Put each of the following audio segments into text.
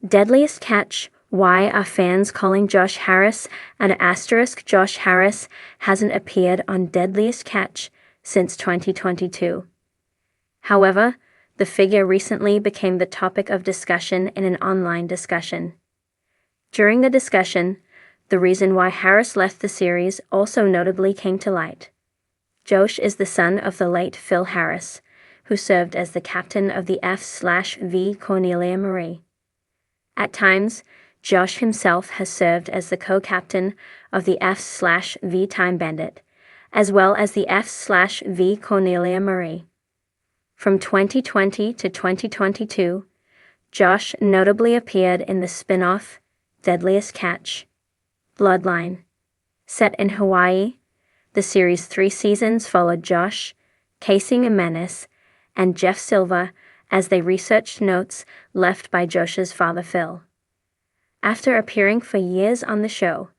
Deadliest catch. Why are fans calling Josh Harris an asterisk? Josh Harris hasn't appeared on Deadliest Catch since 2022. However, the figure recently became the topic of discussion in an online discussion. During the discussion, the reason why Harris left the series also notably came to light. Josh is the son of the late Phil Harris, who served as the captain of the F/V Cornelia Marie. At times, Josh himself has served as the co-captain of the F/V Time Bandit, as well as the F/V Cornelia Marie. From 2020 to 2022, Josh notably appeared in the spin-off Deadliest Catch. Bloodline. Set in Hawaii, the series' 3 seasons followed Josh, Casey Jimenez, and Jeff Silva as they researched notes left by Josh's father Phil. After appearing for years on the show,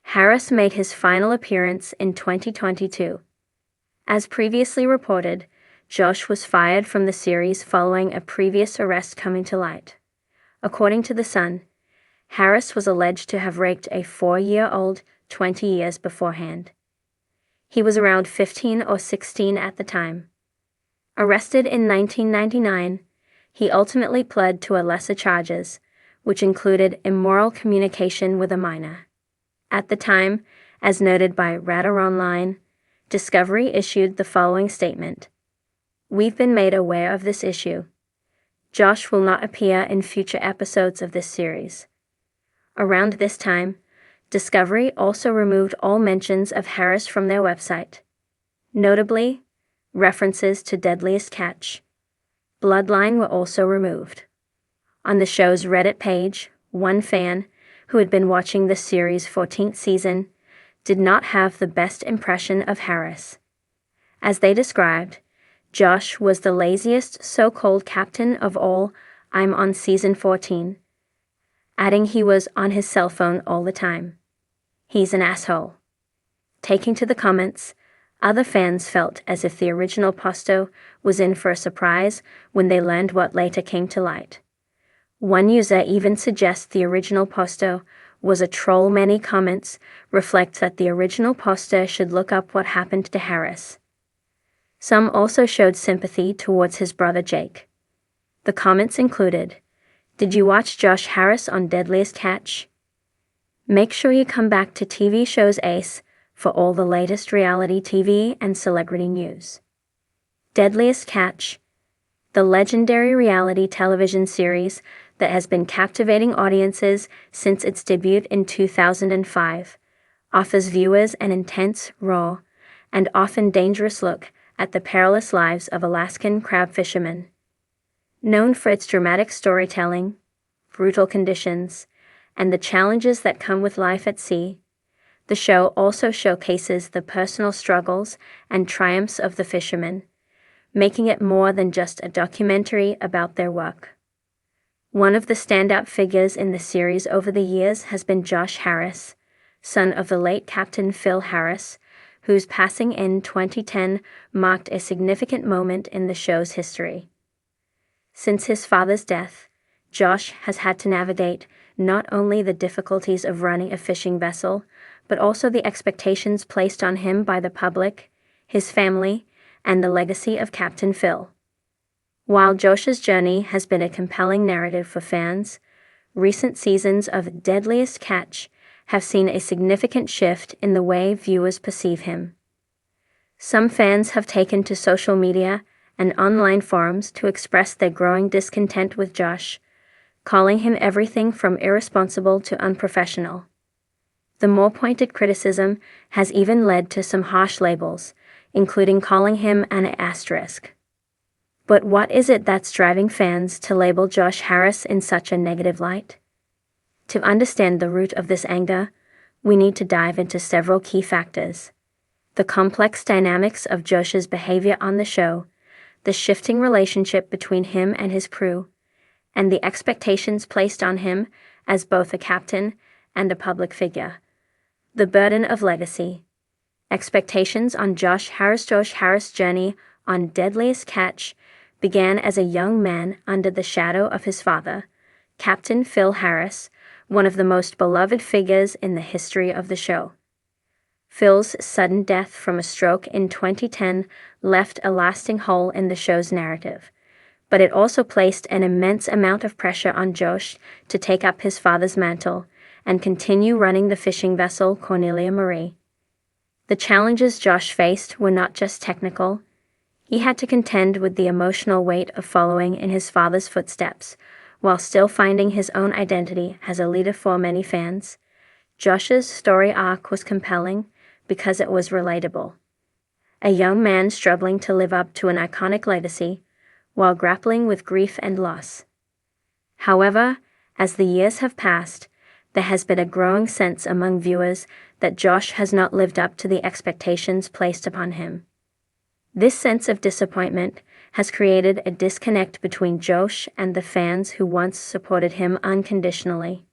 Harris made his final appearance in 2022. As previously reported, Josh was fired from the series following a previous arrest coming to light. According to The Sun, Harris was alleged to have raped a 4-year-old 20 years beforehand. He was around 15 or 16 at the time. Arrested in 1999, he ultimately pled to lesser charges, which included immoral communication with a minor. At the time, as noted by Radar Online, Discovery issued the following statement: "We've been made aware of this issue. Josh will not appear in future episodes of this series." Around this time, Discovery also removed all mentions of Harris from their website. Notably, references to Deadliest Catch. Bloodline were also removed. On the show's Reddit page, one fan, who had been watching the series' 14th season, did not have the best impression of Harris. As they described, Josh was the laziest so-called captain of all. I'm on season 14. Adding he was on his cell phone all the time. He's an asshole. Taking to the comments, other fans felt as if the original Posto was in for a surprise when they learned what later came to light. One user even suggests the original Posto was a troll. Many comments reflect that the original Posto should look up what happened to Harris. Some also showed sympathy towards his brother Jake. The comments included, "Did you watch Josh Harris on Deadliest Catch? Make sure you come back to TV shows Ace for all the latest reality TV and celebrity news." Deadliest Catch, the legendary reality television series that has been captivating audiences since its debut in 2005, offers viewers an intense, raw, and often dangerous look at the perilous lives of Alaskan crab fishermen. Known for its dramatic storytelling, brutal conditions, and the challenges that come with life at sea, the show also showcases the personal struggles and triumphs of the fishermen, making it more than just a documentary about their work. One of the standout figures in the series over the years has been Josh Harris, son of the late Captain Phil Harris, whose passing in 2010 marked a significant moment in the show's history. Since his father's death, Josh has had to navigate not only the difficulties of running a fishing vessel, but also the expectations placed on him by the public, his family, and the legacy of Captain Phil. While Josh's journey has been a compelling narrative for fans, recent seasons of Deadliest Catch have seen a significant shift in the way viewers perceive him. Some fans have taken to social media and online forums to express their growing discontent with Josh, calling him everything from irresponsible to unprofessional. The more pointed criticism has even led to some harsh labels, including calling him an asterisk. But what is it that's driving fans to label Josh Harris in such a negative light? To understand the root of this anger, we need to dive into several key factors: the complex dynamics of Josh's behavior on the show, the shifting relationship between him and his crew, and the expectations placed on him as both a captain and a public figure. The burden of legacy. Expectations on Josh Harris' journey on Deadliest Catch began as a young man under the shadow of his father, Captain Phil Harris, one of the most beloved figures in the history of the show. Phil's sudden death from a stroke in 2010 left a lasting hole in the show's narrative, but it also placed an immense amount of pressure on Josh to take up his father's mantle and continue running the fishing vessel Cornelia Marie. The challenges Josh faced were not just technical. He had to contend with the emotional weight of following in his father's footsteps, while still finding his own identity as a leader for many fans. Josh's story arc was compelling because it was relatable. A young man struggling to live up to an iconic legacy, while grappling with grief and loss. However, as the years have passed, there has been a growing sense among viewers that Josh has not lived up to the expectations placed upon him. This sense of disappointment has created a disconnect between Josh and the fans who once supported him unconditionally.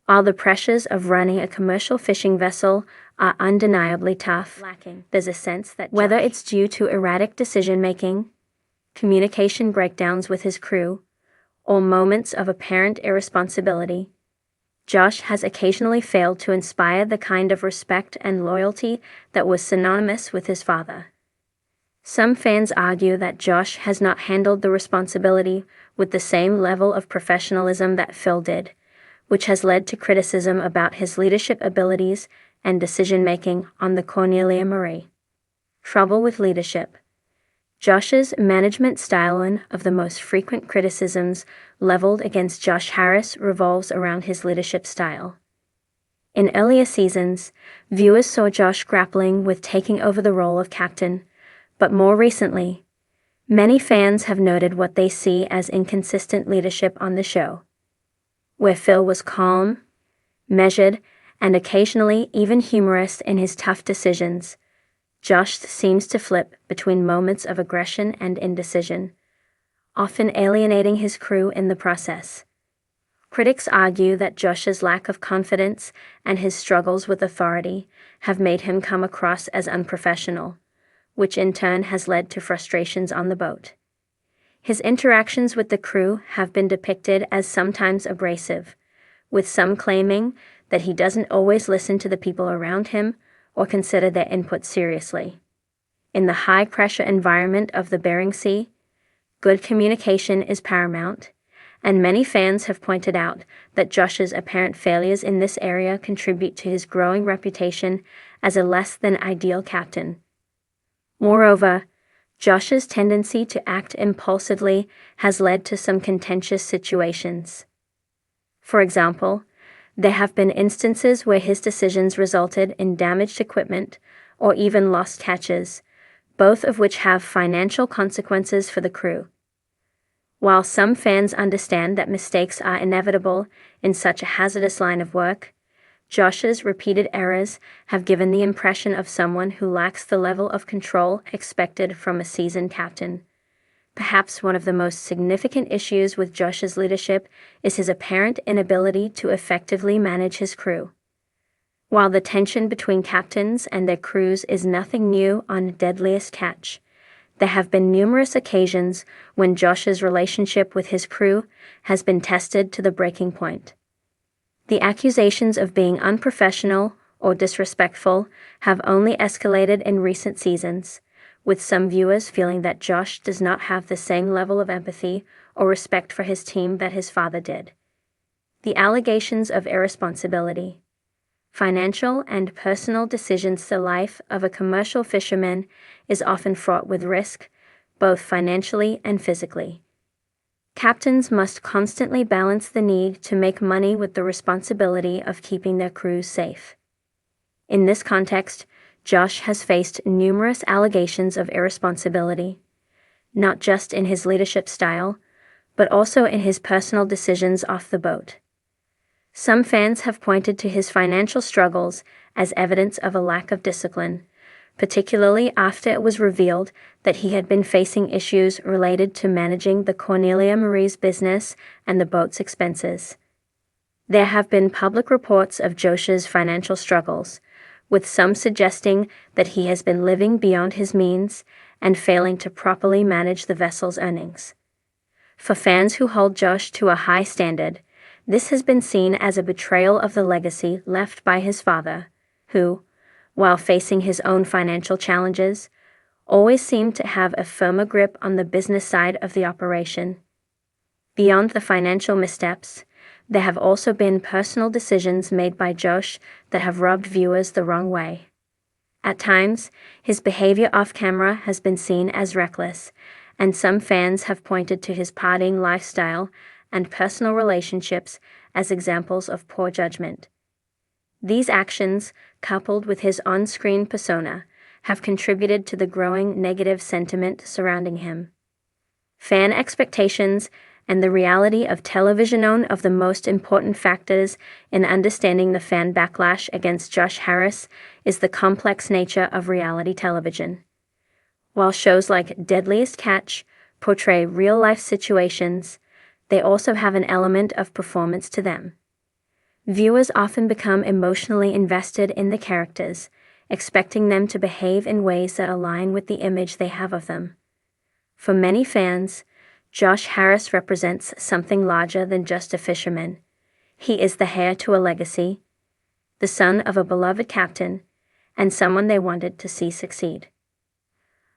While the pressures of running a commercial fishing vessel are undeniably tough, there's a sense that whether it's due to erratic decision-making, communication breakdowns with his crew, or moments of apparent irresponsibility, Josh has occasionally failed to inspire the kind of respect and loyalty that was synonymous with his father. Some fans argue that Josh has not handled the responsibility with the same level of professionalism that Phil did, which has led to criticism about his leadership abilities and decision-making on the Cornelia Marie. Trouble with leadership. Josh's management style. One of the most frequent criticisms leveled against Josh Harris revolves around his leadership style. In earlier seasons, viewers saw Josh grappling with taking over the role of captain, but more recently, many fans have noted what they see as inconsistent leadership on the show. Where Phil was calm, measured, and occasionally even humorous in his tough decisions, Josh seems to flip between moments of aggression and indecision, often alienating his crew in the process. Critics argue that Josh's lack of confidence and his struggles with authority have made him come across as unprofessional, which in turn has led to frustrations on the boat. His interactions with the crew have been depicted as sometimes abrasive, with some claiming that he doesn't always listen to the people around him or consider their input seriously. In the high-pressure environment of the Bering Sea, good communication is paramount, and many fans have pointed out that Josh's apparent failures in this area contribute to his growing reputation as a less-than-ideal captain. Moreover, Josh's tendency to act impulsively has led to some contentious situations. For example, there have been instances where his decisions resulted in damaged equipment or even lost catches, both of which have financial consequences for the crew. While some fans understand that mistakes are inevitable in such a hazardous line of work, Josh's repeated errors have given the impression of someone who lacks the level of control expected from a seasoned captain. Perhaps one of the most significant issues with Josh's leadership is his apparent inability to effectively manage his crew. While the tension between captains and their crews is nothing new on Deadliest Catch, there have been numerous occasions when Josh's relationship with his crew has been tested to the breaking point. The accusations of being unprofessional or disrespectful have only escalated in recent seasons, with some viewers feeling that Josh does not have the same level of empathy or respect for his team that his father did. The allegations of irresponsibility, financial and personal decisions. The life of a commercial fisherman is often fraught with risk, both financially and physically. Captains must constantly balance the need to make money with the responsibility of keeping their crews safe. In this context, Josh has faced numerous allegations of irresponsibility, not just in his leadership style, but also in his personal decisions off the boat. Some fans have pointed to his financial struggles as evidence of a lack of discipline, particularly after it was revealed that he had been facing issues related to managing the Cornelia Marie's business and the boat's expenses. There have been public reports of Josh's financial struggles, with some suggesting that he has been living beyond his means and failing to properly manage the vessel's earnings. For fans who hold Josh to a high standard, this has been seen as a betrayal of the legacy left by his father, who, while facing his own financial challenges, always seemed to have a firmer grip on the business side of the operation. Beyond the financial missteps, there have also been personal decisions made by Josh that have rubbed viewers the wrong way. At times, his behavior off-camera has been seen as reckless, and some fans have pointed to his partying lifestyle and personal relationships as examples of poor judgment. These actions, coupled with his on-screen persona, have contributed to the growing negative sentiment surrounding him. Fan expectations and the reality of television are one of the most important factors in understanding the fan backlash against Josh Harris is the complex nature of reality television. While shows like Deadliest Catch portray real-life situations, they also have an element of performance to them. Viewers often become emotionally invested in the characters, expecting them to behave in ways that align with the image they have of them. For many fans, Josh Harris represents something larger than just a fisherman. He is the heir to a legacy, the son of a beloved captain, and someone they wanted to see succeed.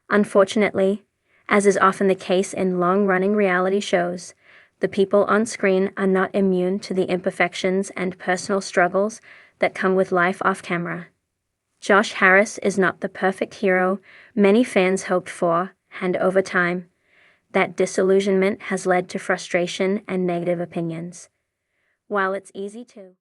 Unfortunately, as is often the case in long-running reality shows, the people on screen are not immune to the imperfections and personal struggles that come with life off-camera. Josh Harris is not the perfect hero many fans hoped for, and over time, that disillusionment has led to frustration and negative opinions. While it's easy to